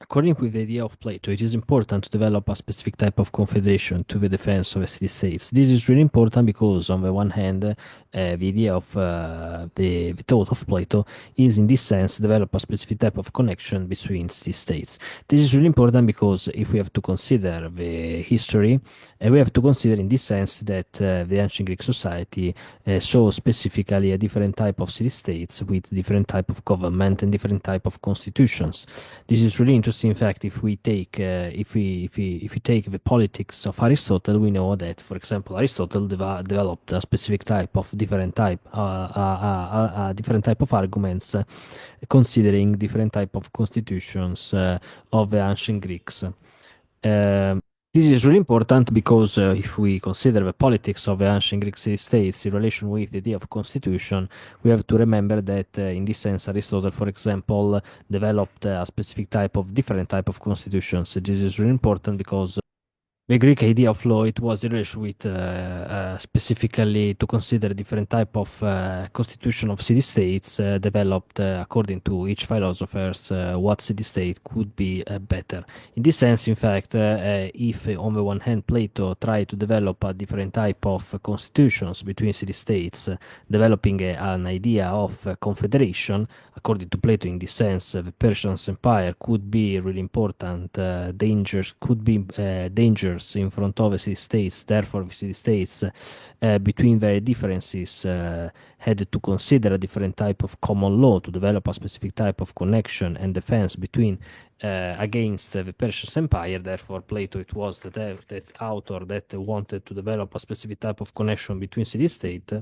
According with the idea of Plato, it is important to develop a specific type of confederation to the defense of the city-states. This is really important because, on the one hand, the idea of the thought of Plato is, in this sense, develop a specific type of connection between city-states. This is really important because if we have to consider the history, we have to consider in this sense that the ancient Greek society saw specifically a different type of city-states with different type of government and different type of constitutions. This is really interesting. In fact, if we take if we take the politics of Aristotle, we know that, for example, Aristotle developed a specific type of different type of arguments, considering different type of constitutions of the ancient Greeks. This is really important because if we consider the politics of the ancient Greek city-states in relation with the idea of constitution, we have to remember that in this sense, Aristotle, for example, developed a specific type of different type of constitutions. This is really important because the Greek idea of law, it was in relation with specifically to consider different type of constitution of city-states developed according to each philosopher's what city-state could be better. In this sense, in fact, if on the one hand Plato tried to develop a different type of constitutions between city-states, developing an idea of confederation, according to Plato, in this sense, the Persian Empire could be really important. Dangers could be dangers in front of the city states. Therefore, the city states, between their differences, had to consider a different type of common law to develop a specific type of connection and defense between against the Persian Empire. Therefore, Plato, it was that author that wanted to develop a specific type of connection between city-state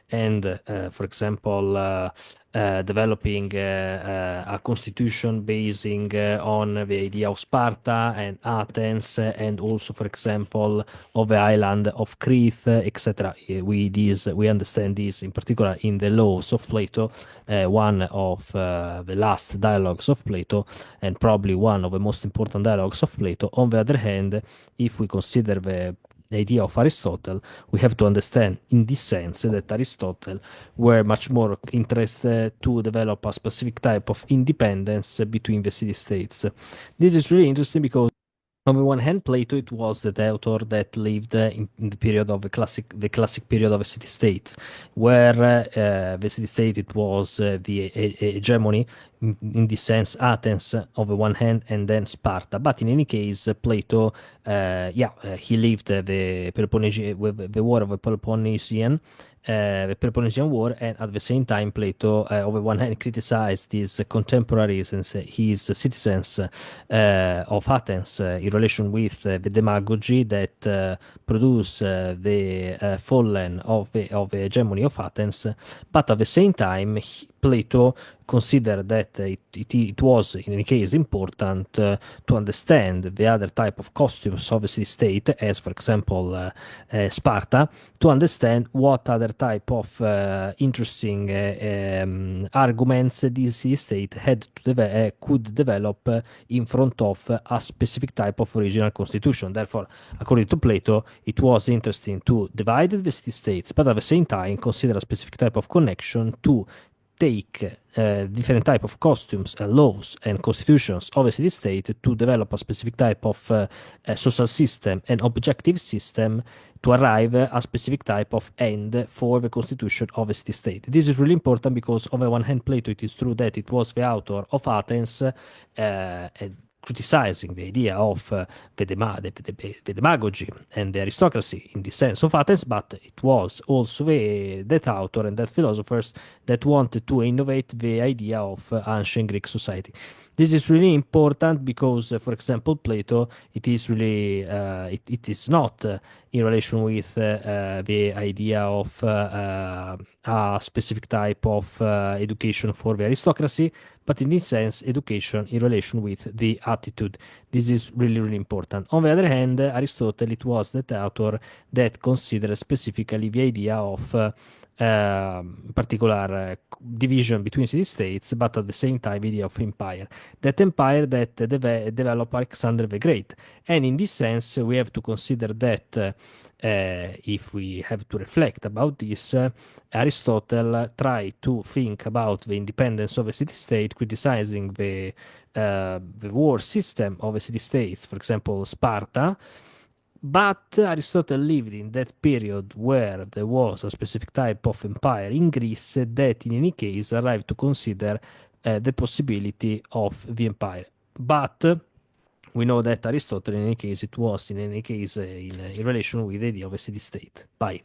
and, for example, developing a constitution basing on the idea of Sparta and Athens, and also, for example, of the island of Crete, etc. We understand this in particular in the laws of Plato, one of the last dialogues of Plato, and probably one of the most important dialogues of Plato. On the other hand, if we consider the idea of Aristotle, we have to understand in this sense that Aristotle were much more interested to develop a specific type of independence between the city-states. This is really interesting because on the one hand, Plato, it was the author that lived in the period of the classic period of a city-state, where the city-state it was hegemony, in this sense, Athens on the one hand, and then Sparta. But in any case, Plato, he lived with the war of the Peloponnesian War, and at the same time, Plato, on the one hand, criticized his contemporaries and his citizens of Athens in relation with the demagogy that produced the fallen of the hegemony of Athens. But at the same time, Plato considered that it was, in any case, important to understand the other type of costumes of the city-state, as, for example, Sparta, to understand what other type of interesting arguments this city-state could develop in front of a specific type of original constitution. Therefore, according to Plato, it was interesting to divide the city-states, but at the same time consider a specific type of connection to take different type of costumes and laws and constitutions of a city-state to develop a specific type of social system and objective system to arrive at a specific type of end for the constitution of a city-state. This is really important because on the one hand, Plato, it is true that it was the author of Athens, and criticizing the idea of the demagogy and the aristocracy in the sense of Athens, but it was also that author and that philosophers that wanted to innovate the idea of ancient Greek society. This is really important because, for example, Plato, it is really, it is not in relation with the idea of a specific type of education for the aristocracy, but in this sense, education in relation with the attitude. This is really, really important. On the other hand, Aristotle, it was the author that considered specifically the idea of particular division between city-states, but at the same time, the idea of empire. That empire that developed Alexander the Great. And in this sense, we have to consider that if we have to reflect about this, Aristotle tried to think about the independence of a city-state, criticizing the war system of city-states, for example, Sparta. But Aristotle lived in that period where there was a specific type of empire in Greece that, in any case, arrived to consider the possibility of the empire. But we know that Aristotle, in any case, it was in any case in relation with the idea of a city-state. Bye.